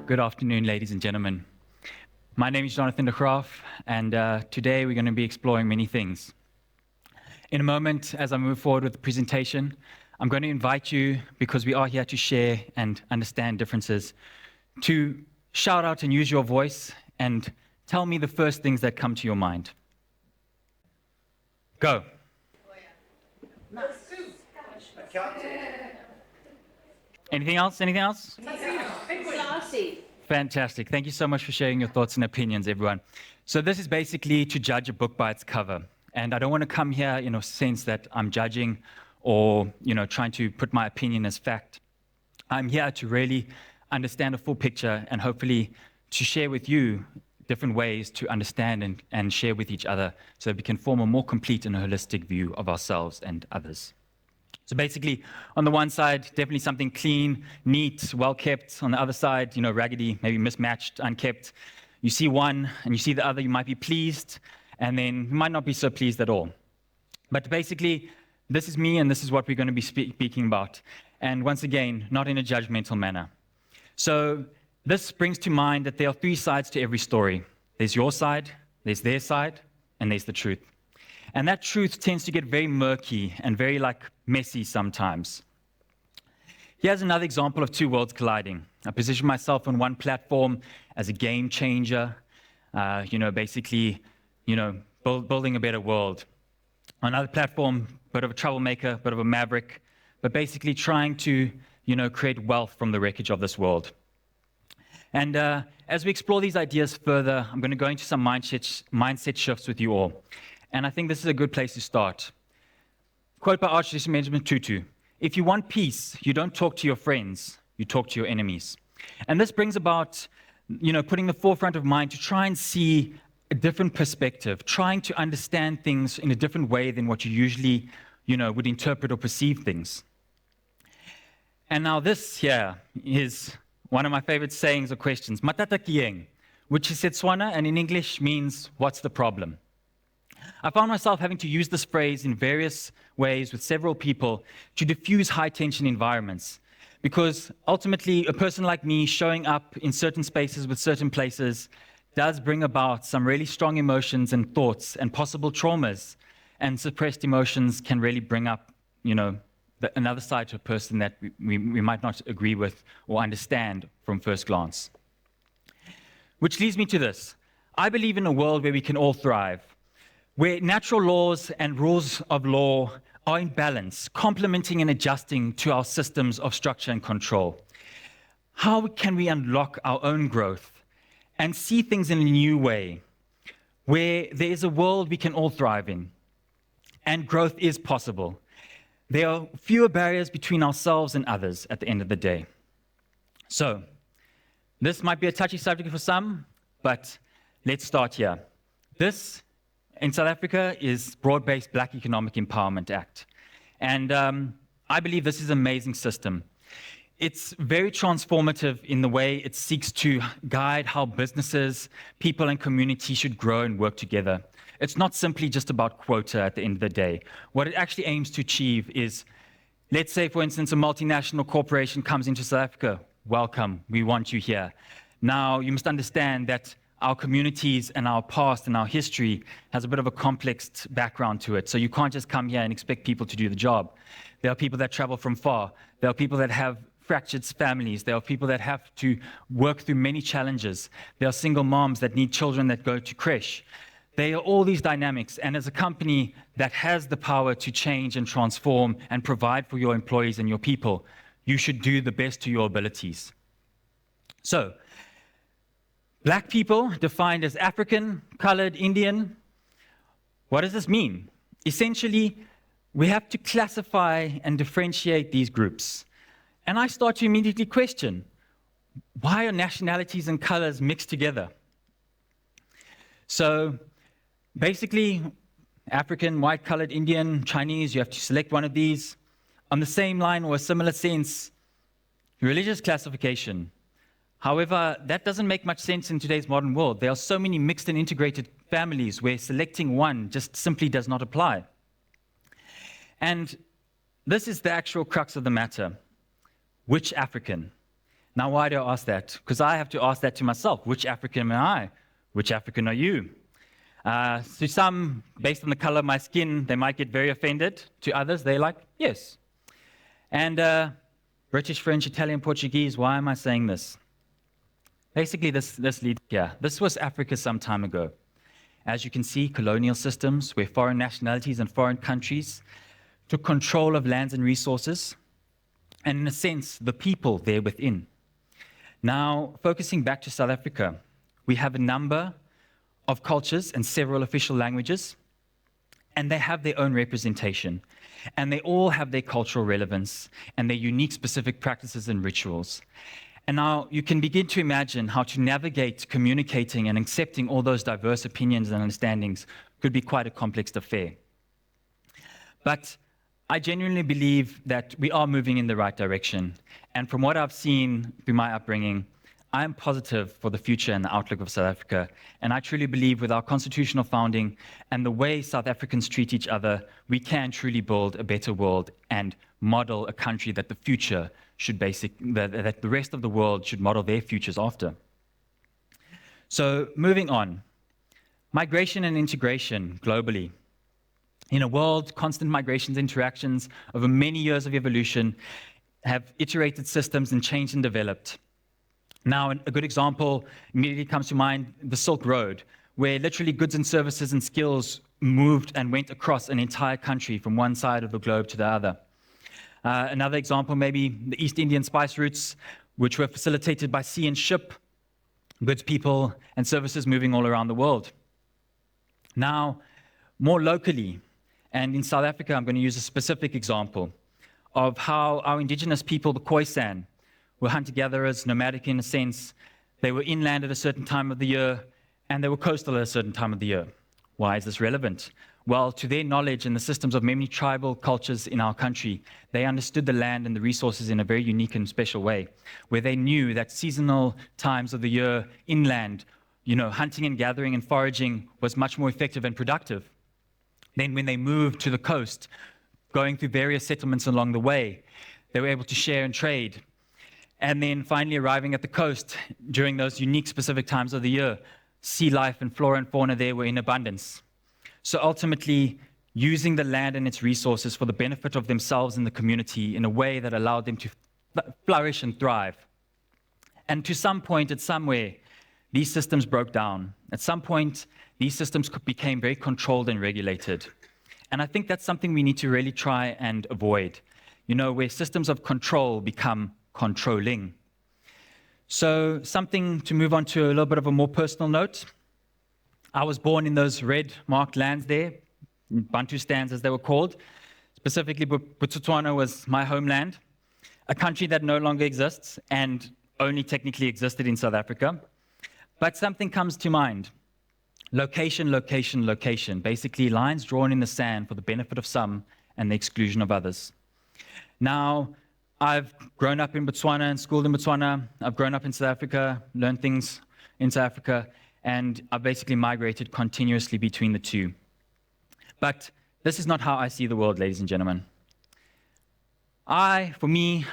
Good afternoon, ladies and gentlemen. My name is Jonathan de Graaf, and today we're going to be exploring many things. In a moment, as I move forward with the presentation, I'm going to invite you, because we are here to share and understand differences, to shout out and use your voice and tell me the first things that come to your mind. Go. Anything else? Anything else? Saucy. Fantastic. Thank you so much for sharing your thoughts and opinions, everyone. So this is basically to judge a book by its cover. And I don't want to come here in a sense that I'm judging or, trying to put my opinion as fact. I'm here to really understand a full picture and hopefully to share with you different ways to understand and share with each other so that we can form a more complete and holistic view of ourselves and others. So basically, on the one side, definitely something clean, neat, well-kept. On the other side, raggedy, maybe mismatched, unkept. You see one and you see the other, you might be pleased, and then you might not be so pleased at all. But basically, this is me and this is what we're going to be speaking about. And once again, not in a judgmental manner. So this brings to mind that there are three sides to every story. There's your side, there's their side, and there's the truth. And that truth tends to get very murky and very messy sometimes. Here's another example of two worlds colliding. I position myself on one platform as a game changer, building a better world. Another platform, bit of a troublemaker, bit of a maverick, but basically trying to, create wealth from the wreckage of this world. And as we explore these ideas further, I'm going to go into some mindset shifts with you all. And I think this is a good place to start. Quote by Archbishop Desmond Tutu: "If you want peace, you don't talk to your friends, you talk to your enemies." And this brings about, putting the forefront of mind to try and see a different perspective, trying to understand things in a different way than what you usually, would interpret or perceive things. And now this here is one of my favorite sayings or questions, "Matata kieng," which is Setswana and in English means, "What's the problem?" I found myself having to use this phrase in various ways with several people to diffuse high-tension environments. Because ultimately, a person like me showing up in certain spaces with certain places does bring about some really strong emotions and thoughts and possible traumas. And suppressed emotions can really bring up, another side to a person that we might not agree with or understand from first glance. Which leads me to this. I believe in a world where we can all thrive, where natural laws and rules of law are in balance, complementing and adjusting to our systems of structure and control. How can we unlock our own growth and see things in a new way, where there is a world we can all thrive in, and growth is possible? There are fewer barriers between ourselves and others at the end of the day. So, this might be a touchy subject for some, but let's start here. This in South Africa is Broad-Based Black Economic Empowerment Act. And I believe this is an amazing system. It's very transformative in the way it seeks to guide how businesses, people, and community should grow and work together. It's not simply just about quota at the end of the day. What it actually aims to achieve is, let's say, for instance, a multinational corporation comes into South Africa. Welcome, we want you here. Now, you must understand that our communities and our past and our history has a bit of a complex background to it. So you can't just come here and expect people to do the job. There are people that travel from far. There are people that have fractured families. There are people that have to work through many challenges. There are single moms that need children that go to creche. There are all these dynamics. And as a company that has the power to change and transform and provide for your employees and your people, you should do the best to your abilities. So, Black people defined as African, colored, Indian. What does this mean? Essentially, we have to classify and differentiate these groups. And I start to immediately question, why are nationalities and colors mixed together? So basically, African, white, colored, Indian, Chinese, you have to select one of these. On the same line or a similar sense, religious classification. However, that doesn't make much sense in today's modern world. There are so many mixed and integrated families where selecting one just simply does not apply. And this is the actual crux of the matter. Which African? Now, why do I ask that? Because I have to ask that to myself. Which African am I? Which African are you? To some, based on the color of my skin, they might get very offended. To others, they're like, yes. And British, French, Italian, Portuguese, why am I saying this? Basically, this leads here. This was Africa some time ago. As you can see, colonial systems where foreign nationalities and foreign countries took control of lands and resources, and in a sense, the people there within. Now, focusing back to South Africa, we have a number of cultures and several official languages, and they have their own representation. And they all have their cultural relevance and their unique specific practices and rituals. And now you can begin to imagine how to navigate communicating and accepting all those diverse opinions and understandings could be quite a complex affair. But I genuinely believe that we are moving in the right direction. And from what I've seen through my upbringing, I am positive for the future and the outlook of South Africa. And I truly believe with our constitutional founding and the way South Africans treat each other, we can truly build a better world and model a country that the future should that the rest of the world should model their futures after. So moving on, migration and integration globally. In a world, constant migrations, interactions over many years of evolution have iterated systems and changed and developed. Now, a good example immediately comes to mind, the Silk Road, where literally goods and services and skills moved and went across an entire country from one side of the globe to the other. Another example, maybe the East Indian spice routes, which were facilitated by sea and ship, goods, people, and services moving all around the world. Now, more locally, and in South Africa, I'm going to use a specific example of how our indigenous people, the Khoisan, were hunter-gatherers, nomadic in a sense. They were inland at a certain time of the year, and they were coastal at a certain time of the year. Why is this relevant? Well, to their knowledge and the systems of many tribal cultures in our country, they understood the land and the resources in a very unique and special way, where they knew that seasonal times of the year inland, hunting and gathering and foraging was much more effective and productive. Then when they moved to the coast, going through various settlements along the way, they were able to share and trade. And then finally arriving at the coast during those unique specific times of the year, sea life and flora and fauna there were in abundance. So ultimately, using the land and its resources for the benefit of themselves and the community in a way that allowed them to flourish and thrive. And to some point, at somewhere, these systems broke down. At some point, these systems became very controlled and regulated. And I think that's something we need to really try and avoid, where systems of control become controlling. So something to move on to a little bit of a more personal note. I was born in those red marked lands there, Bantustans as they were called. Specifically, Botswana was my homeland, a country that no longer exists and only technically existed in South Africa. But something comes to mind. Location, location, location. Basically, lines drawn in the sand for the benefit of some and the exclusion of others. Now, I've grown up in Botswana and schooled in Botswana. I've grown up in South Africa, learned things in South Africa, and I've basically migrated continuously between the two. But this is not how I see the world, ladies and gentlemen. For me,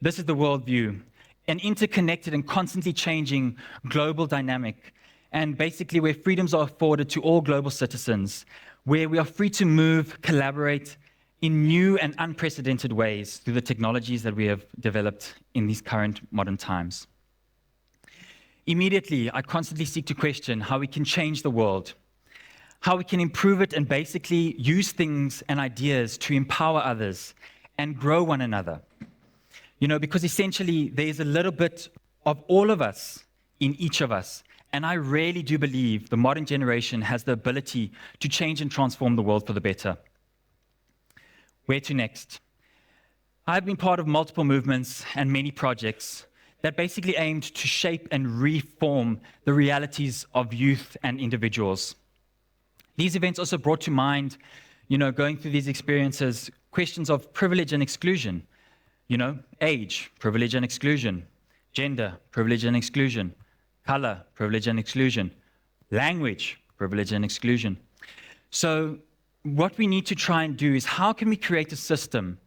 this is the worldview, an interconnected and constantly changing global dynamic, and basically where freedoms are afforded to all global citizens, where we are free to move, collaborate, in new and unprecedented ways through the technologies that we have developed in these current modern times. Immediately, I constantly seek to question how we can change the world, how we can improve it and basically use things and ideas to empower others and grow one another. Because essentially there's a little bit of all of us in each of us. And I really do believe the modern generation has the ability to change and transform the world for the better. Where to next? I've been part of multiple movements and many projects that basically aimed to shape and reform the realities of youth and individuals. These events also brought to mind, going through these experiences, questions of privilege and exclusion. Age, privilege and exclusion. Gender, privilege and exclusion. Color, privilege and exclusion. Language, privilege and exclusion. So what we need to try and do is how can we create a system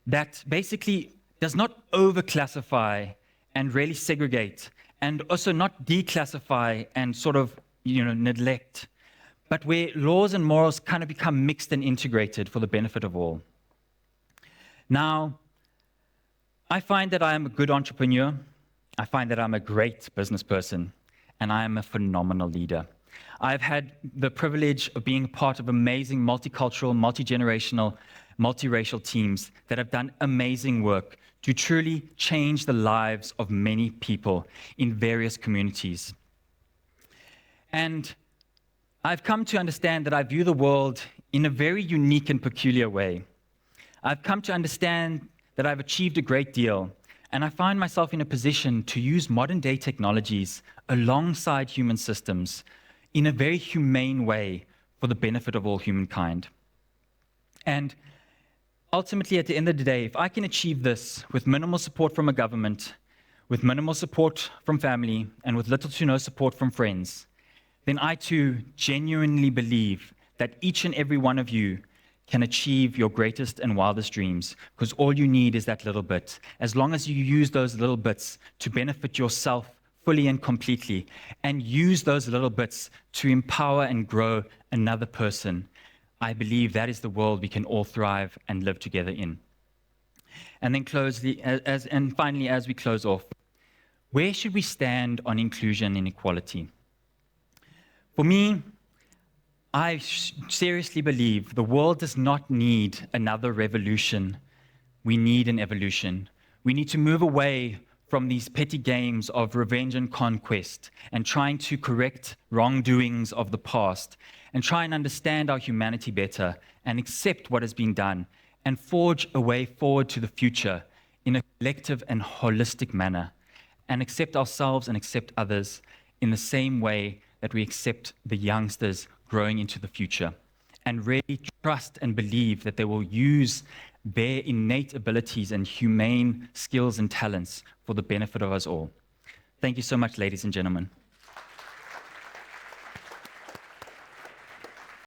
that basically does not overclassify and really segregate, and also not declassify and sort of, neglect, but where laws and morals kind of become mixed and integrated for the benefit of all. Now, I find that I am a good entrepreneur. I find that I'm a great business person, and I am a phenomenal leader. I've had the privilege of being part of amazing multicultural, multi-generational, multiracial teams that have done amazing work to truly change the lives of many people in various communities. And I've come to understand that I view the world in a very unique and peculiar way. I've come to understand that I've achieved a great deal, and I find myself in a position to use modern-day technologies alongside human systems in a very humane way for the benefit of all humankind. And ultimately, at the end of the day, if I can achieve this with minimal support from a government, with minimal support from family, and with little to no support from friends, then I too genuinely believe that each and every one of you can achieve your greatest and wildest dreams, because all you need is that little bit. As long as you use those little bits to benefit yourself fully and completely, and use those little bits to empower and grow another person, I believe that is the world we can all thrive and live together in. And then finally, as we close off, where should we stand on inclusion and equality? For me, I seriously believe the world does not need another revolution. We need an evolution. We need to move away from these petty games of revenge and conquest and trying to correct wrongdoings of the past and try and understand our humanity better and accept what has been done and forge a way forward to the future in a collective and holistic manner and accept ourselves and accept others in the same way that we accept the youngsters growing into the future, and really trust and believe that they will use their innate abilities and humane skills and talents for the benefit of us all. Thank you so much, ladies and gentlemen.